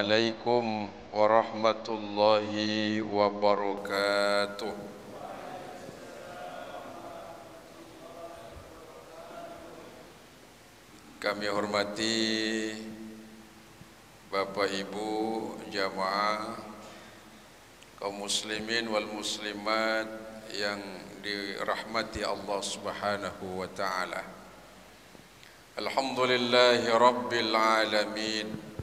Assalamualaikum warahmatullahi wabarakatuh. Kami hormati Bapak Ibu jamaah kaum muslimin wal muslimat yang dirahmati Allah Subhanahu wa taala. Alhamdulillahi rabbil alamin.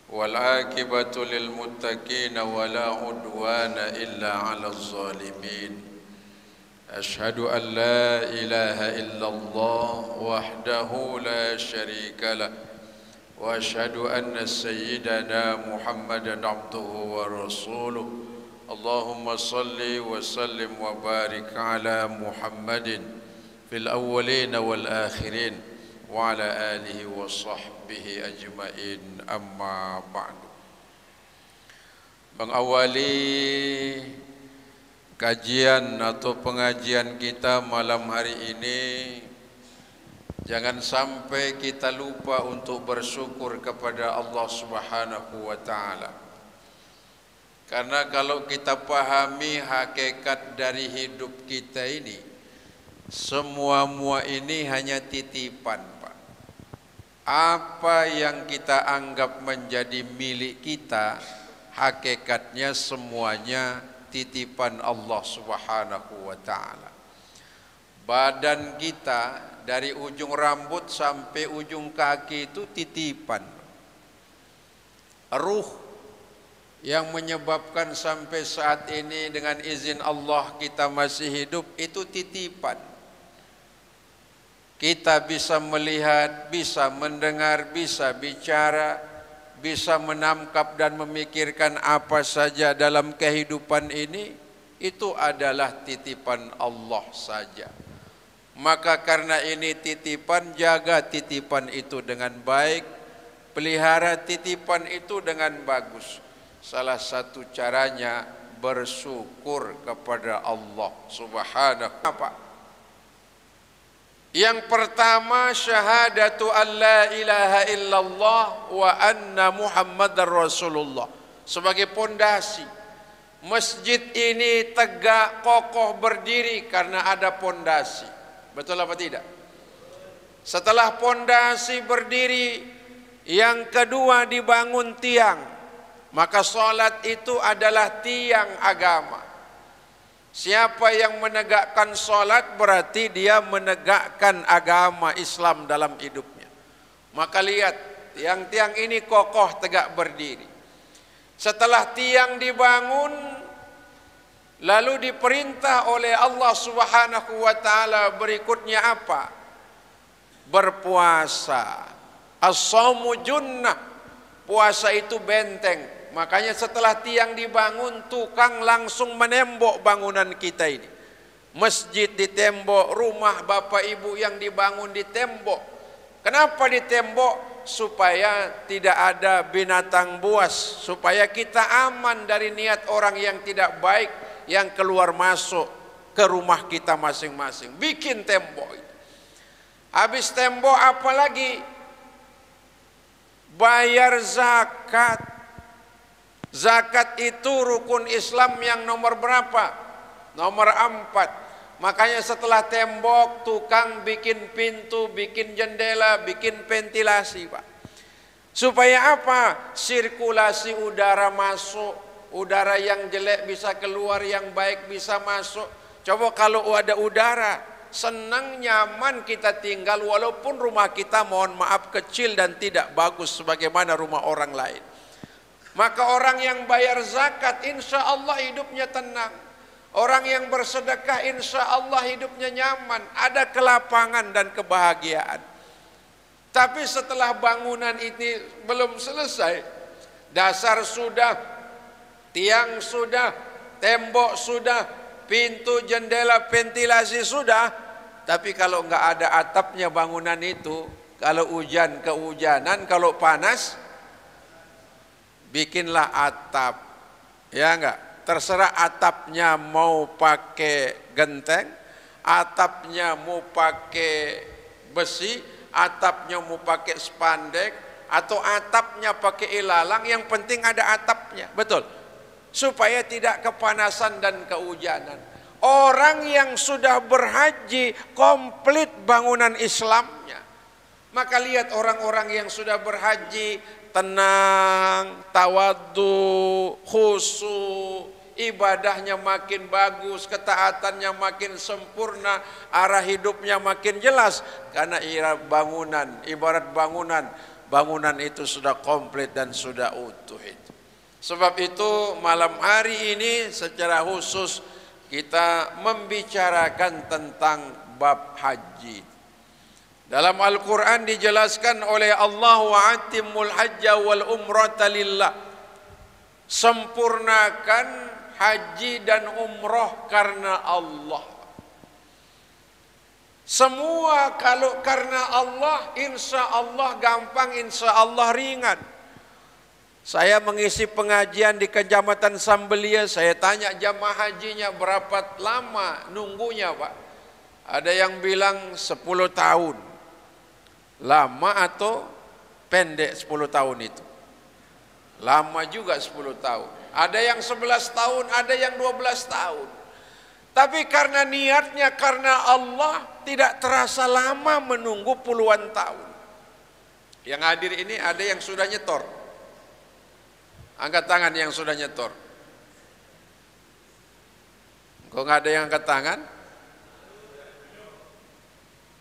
والعاقبة للمتقين ولا عدوان إلا على الظالمين أشهد أن لا إله إلا الله وحده لا شريك له وأشهد أن سيدنا محمدا عبده ورسوله اللهم صل وسلم وبارك على محمد في الأولين والآخرين وعلى آله وصحبه أجمعين أما بعد. Mengawali kajian atau pengajian kita malam hari ini, jangan sampai kita lupa untuk bersyukur kepada Allah Subhanahu wa taala. Karena kalau kita pahami hakikat dari hidup kita ini, semua ini hanya titipan. Apa yang kita anggap menjadi milik kita, hakikatnya semuanya titipan Allah Subhanahu wa taala. Badan kita dari ujung rambut sampai ujung kaki itu titipan. Ruh yang menyebabkan sampai saat ini dengan izin Allah kita masih hidup itu titipan. Kita bisa melihat, bisa mendengar, bisa bicara, bisa menangkap dan memikirkan apa saja dalam kehidupan ini, itu adalah titipan Allah saja. Maka karena ini titipan, jaga titipan itu dengan baik, pelihara titipan itu dengan bagus. Salah satu caranya bersyukur kepada Allah Subhanahu wa taala. Yang pertama, syahadatu an la ilaha illallah wa anna muhammadar rasulullah sebagai pondasi. Masjid ini tegak kokoh berdiri karena ada pondasi. Betul apa tidak? Setelah pondasi berdiri, yang kedua dibangun tiang. Maka salat itu adalah tiang agama. Siapa yang menegakkan salat berarti dia menegakkan agama Islam dalam hidupnya. Maka lihat, tiang-tiang ini kokoh tegak berdiri. Setelah tiang dibangun, lalu diperintah oleh Allah Subhanahu wa taala berikutnya apa? Berpuasa. As-shaumu junnah. Puasa itu benteng. Makanya setelah tiang dibangun, tukang langsung menembok bangunan kita ini. Masjid ditembok, rumah Bapak Ibu yang dibangun ditembok. Kenapa ditembok? Supaya tidak ada binatang buas, supaya kita aman dari niat orang yang tidak baik yang keluar masuk ke rumah kita masing-masing. Bikin tembok itu. Habis tembok apalagi? Bayar zakat. Zakat itu rukun Islam yang nomor berapa? Nomor 4. Makanya setelah tembok, tukang bikin pintu, bikin jendela, bikin ventilasi, Pak. Supaya apa? Sirkulasi udara masuk, udara yang jelek bisa keluar, yang baik bisa masuk. Coba kalau ada udara, senang, nyaman kita tinggal, walaupun rumah kita mohon maaf kecil dan tidak bagus sebagaimana rumah orang lain. Maka orang yang bayar zakat insya Allah hidupnya tenang. Orang yang bersedekah insya Allah hidupnya nyaman. Ada kelapangan dan kebahagiaan. Tapi setelah bangunan ini belum selesai, dasar sudah, tiang sudah, tembok sudah, pintu, jendela, ventilasi sudah, tapi kalau nggak ada atapnya bangunan itu, kalau hujan kehujanan, kalau panas bikinlah atap, ya enggak? Terserah atapnya mau pakai genteng, atapnya mau pakai besi, atapnya mau pakai spandek, atau atapnya pakai ilalang, yang penting ada atapnya, betul, supaya tidak kepanasan dan kehujanan. Orang yang sudah berhaji komplit bangunan Islamnya. Maka lihat orang-orang yang sudah berhaji tenang, tawadhu, khusyuk, ibadahnya makin bagus, ketaatannya makin sempurna, arah hidupnya makin jelas, karena ibarat bangunan itu sudah komplit dan sudah utuh itu. Sebab itu malam hari ini secara khusus kita membicarakan tentang bab haji. Dalam Al-Quran dijelaskan oleh Allah, wa atimul hajja wal umrata lillah, sempurnakan haji dan umroh karena Allah. Semua kalau karena Allah, insya Allah gampang, insya Allah ringan. Saya mengisi pengajian di Kecamatan Sambelia, saya tanya jamaah hajinya berapa lama nunggunya Pak. Ada yang bilang 10 tahun. Lama atau pendek 10 tahun itu? Lama juga 10 tahun. Ada yang 11 tahun, ada yang 12 tahun. Tapi karena niatnya, karena Allah, tidak terasa lama menunggu puluhan tahun. Yang hadir ini ada yang sudah nyetor. Angkat tangan yang sudah nyetor. Kok nggak ada yang angkat tangan?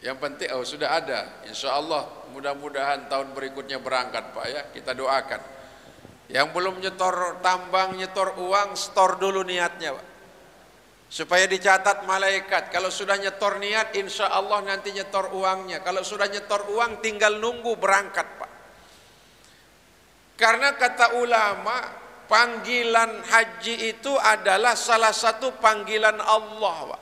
Yang penting sudah ada. Insya Allah mudah-mudahan tahun berikutnya berangkat Pak ya. Kita doakan. Yang belum nyetor tambang, nyetor uang, store dulu niatnya Pak. Supaya dicatat malaikat. Kalau sudah nyetor niat, insya Allah nanti nyetor uangnya. Kalau sudah nyetor uang, tinggal nunggu berangkat Pak. Karena kata ulama, panggilan haji itu adalah salah satu panggilan Allah Pak.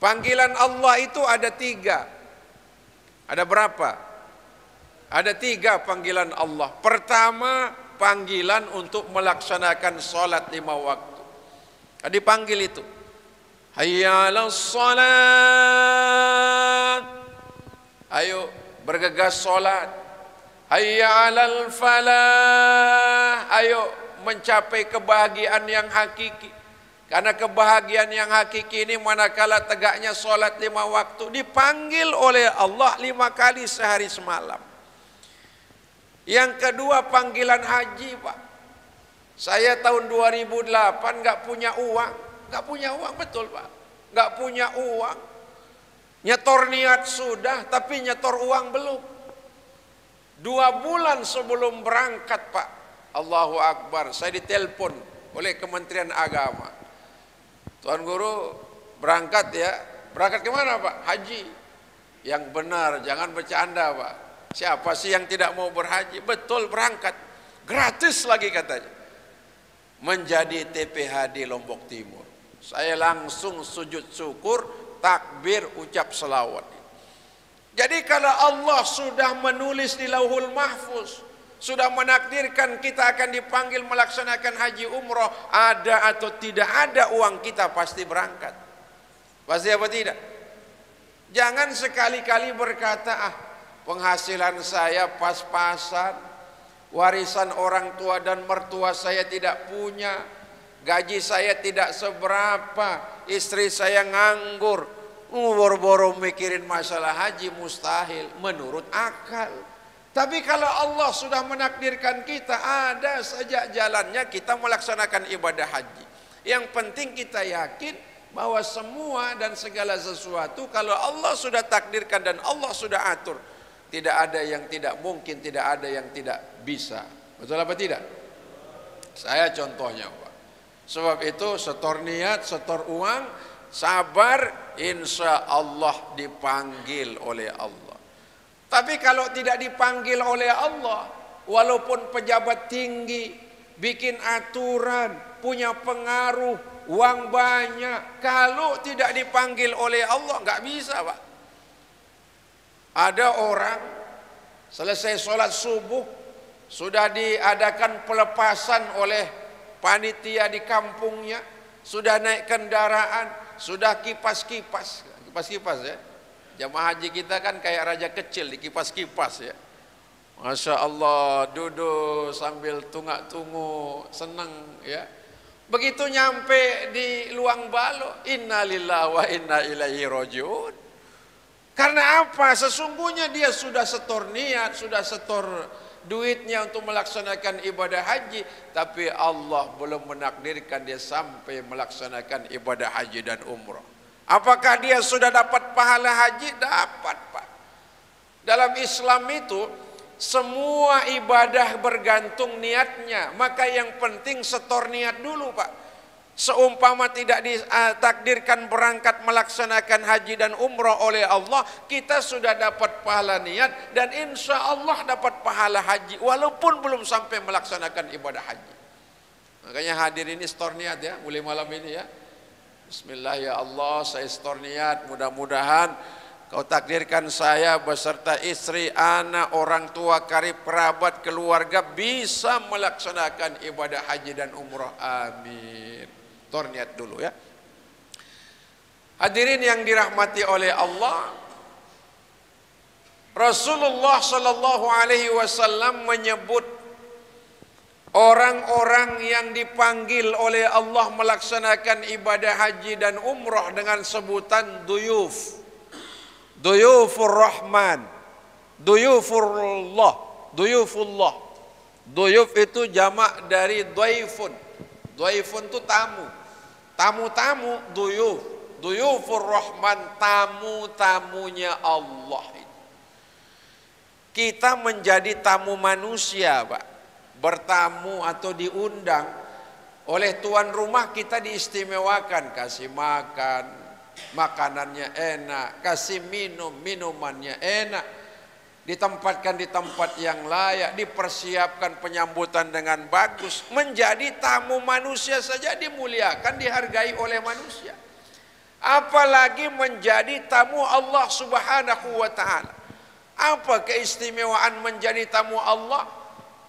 Panggilan Allah itu ada 3. Ada berapa? Ada 3 panggilan Allah. Pertama, panggilan untuk melaksanakan sholat 5 waktu. Dipanggil itu. Hayya 'alas shalat. Ayo bergegas sholat. Hayya 'alal falah. Ayo mencapai kebahagiaan yang hakiki. Karena kebahagiaan yang hakiki ini manakala tegaknya sholat 5 waktu, dipanggil oleh Allah 5 kali sehari semalam. Yang kedua panggilan haji Pak. Saya tahun 2008 nggak punya uang, betul Pak, nggak punya uang. Nyetor niat sudah, tapi nyetor uang belum. 2 bulan sebelum berangkat Pak, Allahu Akbar, saya ditelepon oleh Kementerian Agama. Tuan Guru berangkat ya. Berangkat kemana Pak? Haji. Yang benar, jangan bercanda Pak. Siapa sih yang tidak mau berhaji? Betul, berangkat. Gratis lagi katanya. Menjadi TPH di Lombok Timur. Saya langsung sujud syukur, takbir, ucap selawat. Jadi kalau Allah sudah menulis di Lauhul Mahfuz, sudah menakdirkan kita akan dipanggil melaksanakan haji umroh, ada atau tidak ada uang kita pasti berangkat. Pasti apa tidak? Jangan sekali-kali berkata, penghasilan saya pas-pasan, warisan orang tua dan mertua saya tidak punya, gaji saya tidak seberapa, istri saya nganggur, boro-boro mikirin masalah haji, mustahil menurut akal. Tapi kalau Allah sudah menakdirkan kita, ada saja jalannya kita melaksanakan ibadah haji. Yang penting kita yakin bahwa semua dan segala sesuatu kalau Allah sudah takdirkan dan Allah sudah atur, tidak ada yang tidak mungkin, tidak ada yang tidak bisa. Betul apa tidak? Saya contohnya Pak. Sebab itu setor niat, setor uang, sabar, insya Allah dipanggil oleh Allah. Tapi kalau tidak dipanggil oleh Allah, walaupun pejabat tinggi, bikin aturan, punya pengaruh, uang banyak, kalau tidak dipanggil oleh Allah, nggak bisa Pak. Ada orang selesai sholat subuh, sudah diadakan pelepasan oleh panitia di kampungnya, sudah naik kendaraan, sudah kipas-kipas ya. Jamaah haji kita kan kayak raja kecil, dikipas-kipas ya. Masya Allah, duduk sambil tunggak-tunggu, senang ya. Begitu nyampe di luang balo, innalillahi wa inna ilaihi rajiun. Karena apa? Sesungguhnya dia sudah setor niat, sudah setor duitnya untuk melaksanakan ibadah haji, tapi Allah belum menakdirkan dia sampai melaksanakan ibadah haji dan umrah. Apakah dia sudah dapat pahala haji? Dapat, Pak. Dalam Islam itu semua ibadah bergantung niatnya, maka yang penting setor niat dulu, Pak. Seumpama tidak ditakdirkan berangkat melaksanakan haji dan umrah oleh Allah, kita sudah dapat pahala niat dan insya Allah dapat pahala haji walaupun belum sampai melaksanakan ibadah haji. Makanya hadir ini setor niat ya, mulai malam ini ya. Bismillah ya Allah, saya setor niat, mudah-mudahan Kau takdirkan saya beserta istri, anak, orang tua, karib, kerabat, keluarga bisa melaksanakan ibadah haji dan umrah. Amin. Tor niat dulu ya. Hadirin yang dirahmati oleh Allah, Rasulullah sallallahu alaihi wasallam menyebut orang-orang yang dipanggil oleh Allah melaksanakan ibadah haji dan umrah dengan sebutan duyuf. Duyufur Rahman, duyufullah, duyufullah. Duyuf itu jamak dari dhaifun. Dhaifun itu tamu. Tamu-tamu duyuf. Duyufur Rahman, tamu-tamunya Allah. Kita menjadi tamu manusia, Pak. Bertamu atau diundang oleh tuan rumah, kita diistimewakan, kasih makan, makanannya enak, kasih minum, minumannya enak, ditempatkan di tempat yang layak, dipersiapkan penyambutan dengan bagus. Menjadi tamu manusia saja dimuliakan, dihargai oleh manusia, apalagi menjadi tamu Allah subhanahu wa ta'ala. Apa keistimewaan menjadi tamu Allah?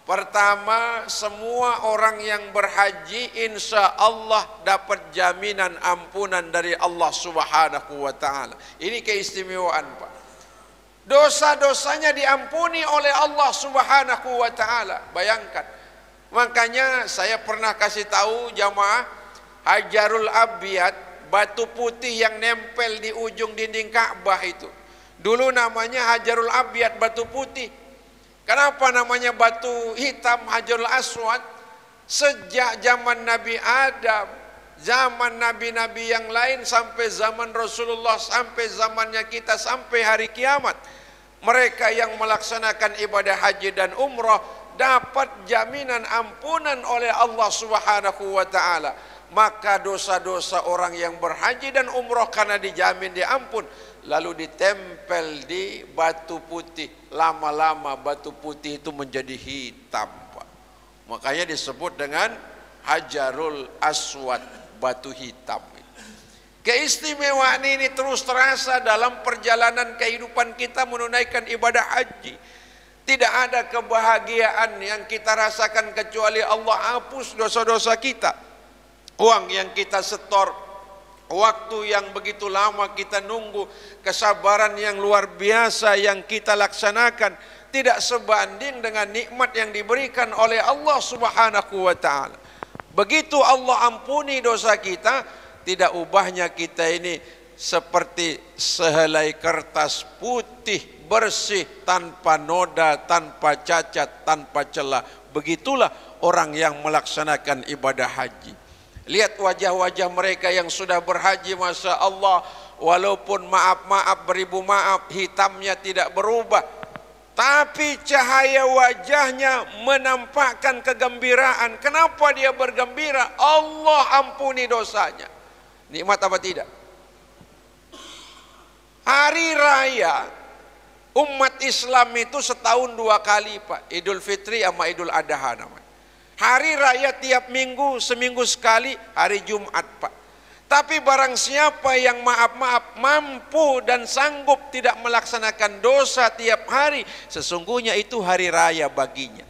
Pertama, semua orang yang berhaji insya Allah dapat jaminan ampunan dari Allah subhanahu wa ta'ala. Ini keistimewaan, Pak. Dosa-dosanya diampuni oleh Allah subhanahu wa ta'ala. Bayangkan. Makanya saya pernah kasih tahu jamaah, Hajarul Abyad, batu putih yang nempel di ujung dinding Ka'bah itu, dulu namanya Hajarul Abyad, batu putih. Kenapa namanya batu hitam Hajarul Aswad? Sejak zaman Nabi Adam, zaman nabi-nabi yang lain, sampai zaman Rasulullah, sampai zamannya kita, sampai hari kiamat, mereka yang melaksanakan ibadah haji dan umrah dapat jaminan ampunan oleh Allah subhanahu wa ta'ala. Maka dosa-dosa orang yang berhaji dan umrah karena dijamin diampun, lalu ditempel di batu putih. Lama-lama batu putih itu menjadi hitam, Pak. Makanya disebut dengan Hajarul Aswad, batu hitam. Keistimewaan ini terus terasa dalam perjalanan kehidupan kita menunaikan ibadah haji. Tidak ada kebahagiaan yang kita rasakan kecuali Allah hapus dosa-dosa kita. Uang yang kita setor, waktu yang begitu lama kita nunggu, kesabaran yang luar biasa yang kita laksanakan, tidak sebanding dengan nikmat yang diberikan oleh Allah subhanahu wa ta'ala. Begitu Allah ampuni dosa kita, tidak ubahnya kita ini seperti sehelai kertas putih, bersih, tanpa noda, tanpa cacat, tanpa celah. Begitulah orang yang melaksanakan ibadah haji. Lihat wajah-wajah mereka yang sudah berhaji, Masya Allah, walaupun maaf-maaf, beribu maaf, hitamnya tidak berubah, tapi cahaya wajahnya menampakkan kegembiraan. Kenapa dia bergembira? Allah ampuni dosanya. Nikmat apa tidak? Hari raya umat Islam itu setahun 2 kali, Pak. Idul Fitri sama Idul Adha namanya. Hari raya tiap minggu, seminggu sekali, hari Jumat, Pak. Tapi barang siapa yang maaf-maaf mampu dan sanggup tidak melaksanakan dosa tiap hari, sesungguhnya itu hari raya baginya.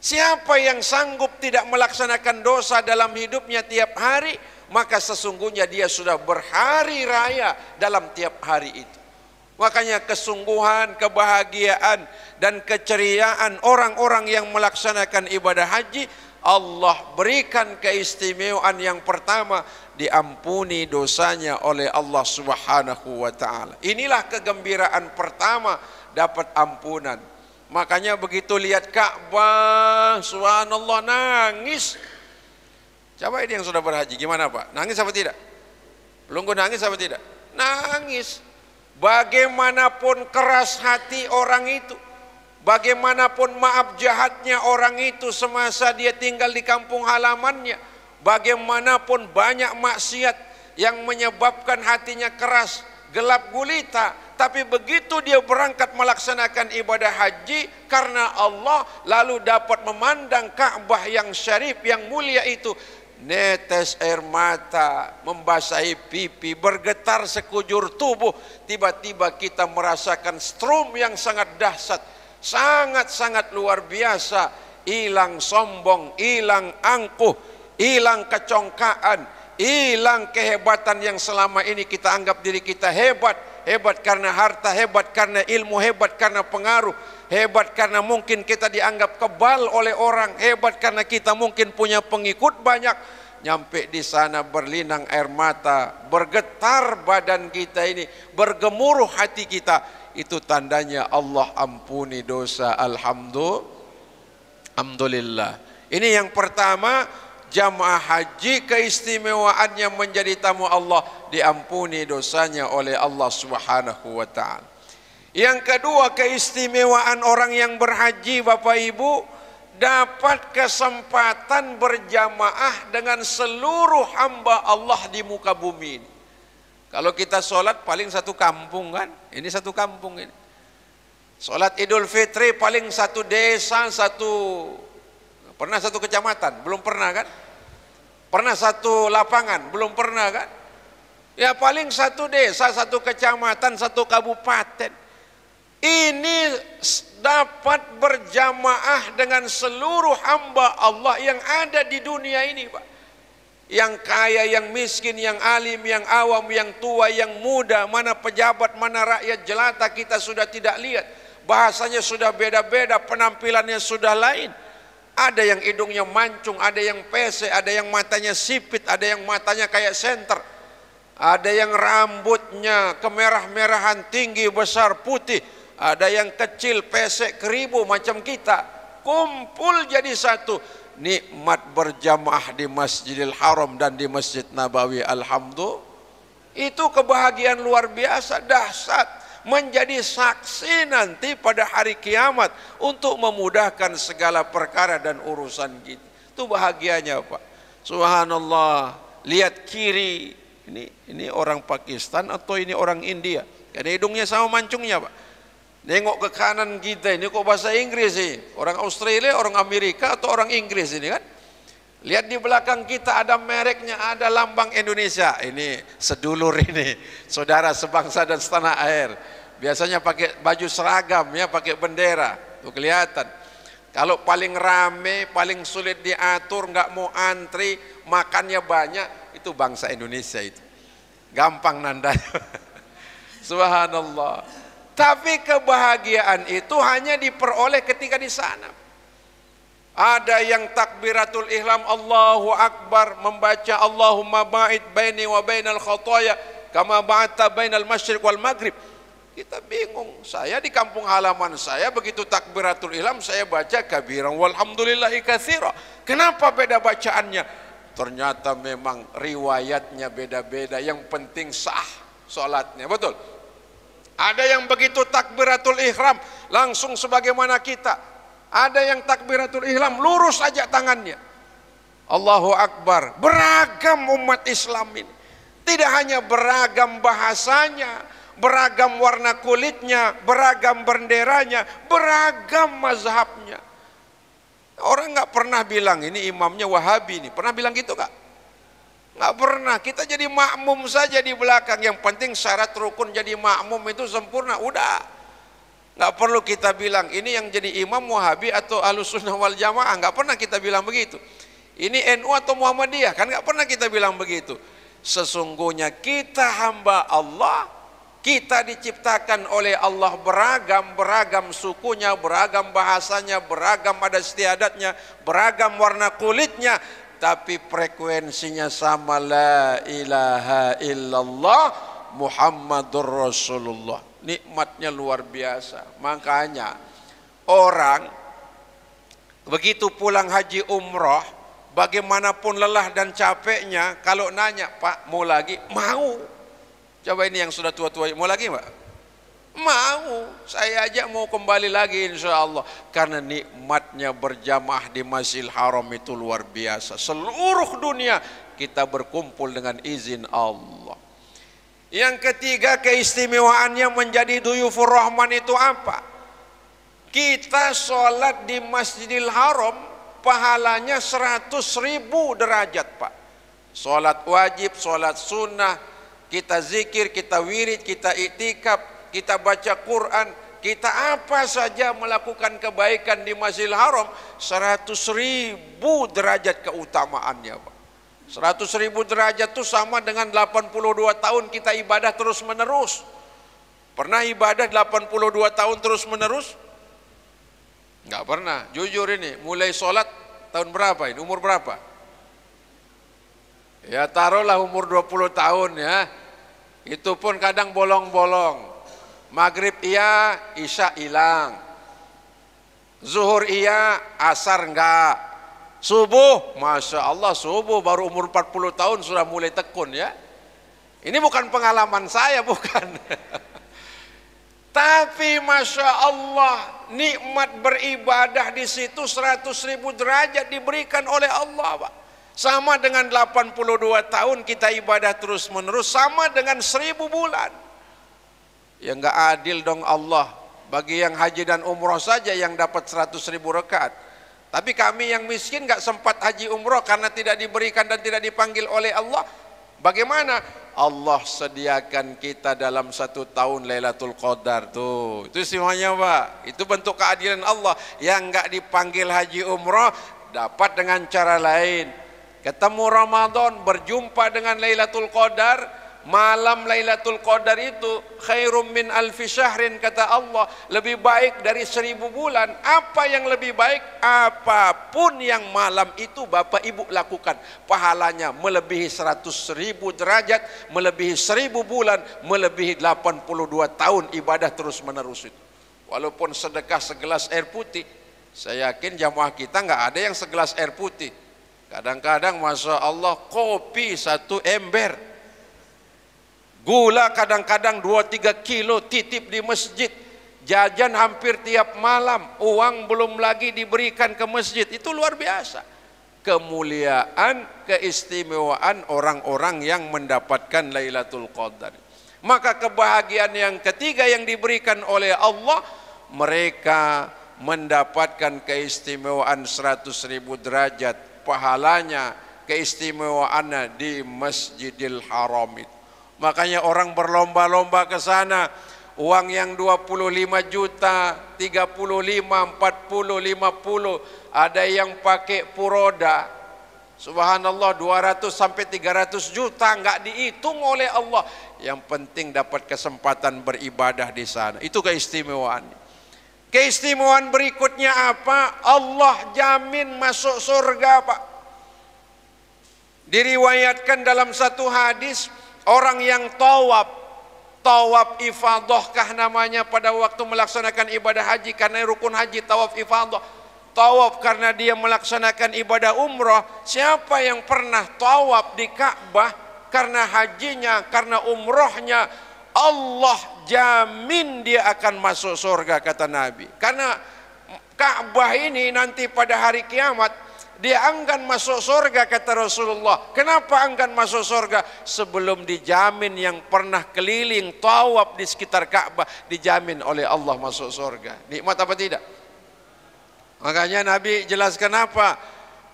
Siapa yang sanggup tidak melaksanakan dosa dalam hidupnya tiap hari, maka sesungguhnya dia sudah berhari raya dalam tiap hari itu. Makanya kesungguhan, kebahagiaan dan keceriaan orang-orang yang melaksanakan ibadah haji, Allah berikan keistimewaan yang pertama, diampuni dosanya oleh Allah Subhanahu wa taala. Inilah kegembiraan pertama, dapat ampunan. Makanya begitu lihat Ka'bah, subhanallah, nangis. Coba ini yang sudah berhaji, gimana Pak? Nangis apa tidak? Belum nangis apa tidak? Nangis. Bagaimanapun keras hati orang itu, bagaimanapun maaf jahatnya orang itu semasa dia tinggal di kampung halamannya, bagaimanapun banyak maksiat yang menyebabkan hatinya keras, gelap gulita, tapi begitu dia berangkat melaksanakan ibadah haji karena Allah, lalu dapat memandang Ka'bah yang syarif, yang mulia itu, netes air mata membasahi pipi, bergetar sekujur tubuh. Tiba-tiba kita merasakan strum yang sangat dahsyat, sangat-sangat luar biasa. Hilang sombong, hilang angkuh, hilang kecongkaan, hilang kehebatan yang selama ini kita anggap diri kita hebat. Hebat karena harta, hebat karena ilmu, hebat karena pengaruh, hebat karena mungkin kita dianggap kebal oleh orang, hebat karena kita mungkin punya pengikut banyak. Nyampe di sana berlinang air mata, bergetar badan kita ini, bergemuruh hati kita. Itu tandanya Allah ampuni dosa. Alhamdulillah. Ini yang pertama, jamaah haji keistimewaannya menjadi tamu Allah, diampuni dosanya oleh Allah Subhanahu wa taala. Yang kedua, keistimewaan orang yang berhaji, Bapak Ibu, dapat kesempatan berjamaah dengan seluruh hamba Allah di muka bumi ini. Kalau kita sholat paling satu kampung kan, ini satu kampung ini. Sholat Idul Fitri paling satu desa, pernah satu kecamatan, belum pernah kan? Pernah satu lapangan, belum pernah kan? Ya paling satu desa, satu kecamatan, satu kabupaten. Ini dapat berjamaah dengan seluruh hamba Allah yang ada di dunia ini, Pak. Yang kaya, yang miskin, yang alim, yang awam, yang tua, yang muda, mana pejabat, mana rakyat jelata, kita sudah tidak lihat. Bahasanya sudah beda-beda, penampilannya sudah lain. Ada yang hidungnya mancung, ada yang pesek, ada yang matanya sipit, ada yang matanya kayak senter. Ada yang rambutnya kemerah-merahan, tinggi, besar, putih. Ada yang kecil, pesek, keribu macam kita. Kumpul jadi satu. Nikmat berjamaah di Masjidil Haram dan di Masjid Nabawi. Alhamdulillah. Itu kebahagiaan luar biasa, dahsyat. Menjadi saksi nanti pada hari kiamat untuk memudahkan segala perkara dan urusan kita. Itu bahagianya, Pak. Subhanallah. Lihat kiri. Ini orang Pakistan atau ini orang India? Karena hidungnya sama mancungnya, Pak. Nengok ke kanan kita ini kok bahasa Inggris sih? Orang Australia, orang Amerika atau orang Inggris ini kan? Lihat di belakang kita ada mereknya, ada lambang Indonesia. Ini sedulur ini, saudara sebangsa dan setanah air. Biasanya pakai baju seragam ya, pakai bendera. Tuh kelihatan. Kalau paling rame, paling sulit diatur, nggak mau antri, makannya banyak, itu bangsa Indonesia itu. Gampang nandanya. Subhanallah. Tapi kebahagiaan itu hanya diperoleh ketika di sana. Ada yang takbiratul ihram Allahu Akbar, membaca Allahumma ba'id baini wa bainal khataya kama ba'adta bainal masyriq wal maghrib. Kita bingung. Saya di kampung halaman saya begitu takbiratul ihram saya baca kabiran walhamdulillahi katsira. Kenapa beda bacaannya? Ternyata memang riwayatnya beda-beda. Yang penting sah salatnya. Betul? Ada yang begitu takbiratul ihram langsung sebagaimana kita. Ada yang takbiratul ihram lurus aja tangannya. Allahu Akbar. Beragam umat Islam ini. Tidak hanya beragam bahasanya, beragam warna kulitnya, beragam benderanya, beragam mazhabnya. Orang nggak pernah bilang ini imamnya Wahabi nih. Pernah bilang gitu nggak? Nggak pernah. Kita jadi makmum saja di belakang. Yang penting syarat rukun jadi makmum itu sempurna. Udah. Nggak perlu kita bilang ini yang jadi imam Wahabi atau Ahlussunnah wal Jamaah. Nggak pernah kita bilang begitu. Ini NU atau Muhammadiyah. Kan nggak pernah kita bilang begitu. Sesungguhnya kita hamba Allah, Kita diciptakan oleh Allah beragam sukunya, beragam bahasanya, beragam adat istiadatnya, beragam warna kulitnya, tapi frekuensinya sama, la ilaha illallah Muhammadur Rasulullah. Nikmatnya luar biasa. Makanya orang begitu pulang haji umroh, bagaimanapun lelah dan capeknya, kalau nanya, Pak mau lagi? Mau. Coba ini yang sudah tua-tua, mau lagi Pak? Mau, saya aja mau kembali lagi insya Allah. Karena nikmatnya berjamaah di Masjidil Haram itu luar biasa. Seluruh dunia kita berkumpul dengan izin Allah. Yang ketiga, keistimewaannya menjadi duyufur rahman itu apa? Kita sholat di Masjidil Haram pahalanya 100.000 derajat Pak. Sholat wajib, sholat sunnah, kita zikir, kita wirid, kita iktikaf, kita baca Quran, kita apa saja melakukan kebaikan di Masjidil Haram, 100.000 derajat keutamaannya Pak. 100.000 derajat itu sama dengan 82 tahun kita ibadah terus menerus. Pernah ibadah 82 tahun terus menerus? Enggak pernah. Jujur ini, mulai sholat tahun berapa ini? Umur berapa? Ya taruhlah umur 20 tahun ya. Itu pun kadang bolong-bolong. Maghrib iya, isya hilang. Zuhur iya, asar enggak. Subuh, Masya Allah, subuh baru umur 40 tahun sudah mulai tekun ya. Ini bukan pengalaman saya, bukan. Tapi Masya Allah, nikmat beribadah di situ 100.000 derajat diberikan oleh Allah Pak. Sama dengan 82 tahun kita ibadah terus menerus, sama dengan 1000 bulan. Ya enggak adil dong Allah. Bagi yang haji dan umroh saja yang dapat 100.000 rakaat. Tapi kami yang miskin enggak sempat haji umroh karena tidak diberikan dan tidak dipanggil oleh Allah. Bagaimana? Allah sediakan kita dalam 1 tahun Lailatul Qadar tuh. Itu semuanya Pak. Itu bentuk keadilan Allah. Yang enggak dipanggil haji umroh dapat dengan cara lain. Ketemu Ramadan, berjumpa dengan Lailatul Qadar, malam Lailatul Qadar itu khairum min alfi syahrin kata Allah, lebih baik dari 1000 bulan. Apa yang lebih baik? Apapun yang malam itu Bapak Ibu lakukan, pahalanya melebihi 100.000 derajat, melebihi 1000 bulan, melebihi 82 tahun ibadah terus menerus itu. Walaupun sedekah segelas air putih, saya yakin jamaah kita nggak ada yang segelas air putih. Kadang-kadang Masya Allah kopi 1 ember, gula kadang-kadang 2-3 kilo titip di masjid, jajan hampir tiap malam, uang belum lagi diberikan ke masjid. Itu luar biasa kemuliaan, keistimewaan orang-orang yang mendapatkan Lailatul Qadar. Maka kebahagiaan yang ketiga yang diberikan oleh Allah, mereka mendapatkan keistimewaan 100.000 derajat pahalanya, keistimewaannya di Masjidil Haram itu. Makanya orang berlomba-lomba ke sana. Uang yang 25 juta, 35, 40, 50, ada yang pakai puroda. Subhanallah, 200 sampai 300 juta enggak dihitung oleh Allah. Yang penting dapat kesempatan beribadah di sana. Itu keistimewaannya. Keistimewaan berikutnya apa? Allah jamin masuk surga Pak. Diriwayatkan dalam satu hadis, orang yang tawaf ifadahkah namanya pada waktu melaksanakan ibadah haji, karena rukun haji tawaf ifadah. Tawaf karena dia melaksanakan ibadah umrah. Siapa yang pernah tawaf di Ka'bah karena hajinya, karena umrohnya, Allah jamin dia akan masuk surga kata Nabi. Karena Ka'bah ini nanti pada hari kiamat dia enggan masuk surga kata Rasulullah. Kenapa enggan masuk surga? Sebelum dijamin yang pernah keliling tawaf di sekitar Ka'bah dijamin oleh Allah masuk surga. Nikmat apa tidak? Makanya Nabi jelaskan apa?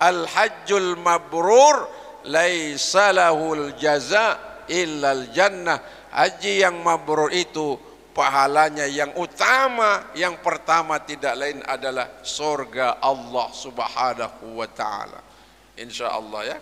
Al-hajjul mabrur laisa lahul jaza illal jannah. Haji yang mabrur itu pahalanya yang utama, yang pertama tidak lain adalah surga Allah Subhanahu wa taala. Insyaallah ya.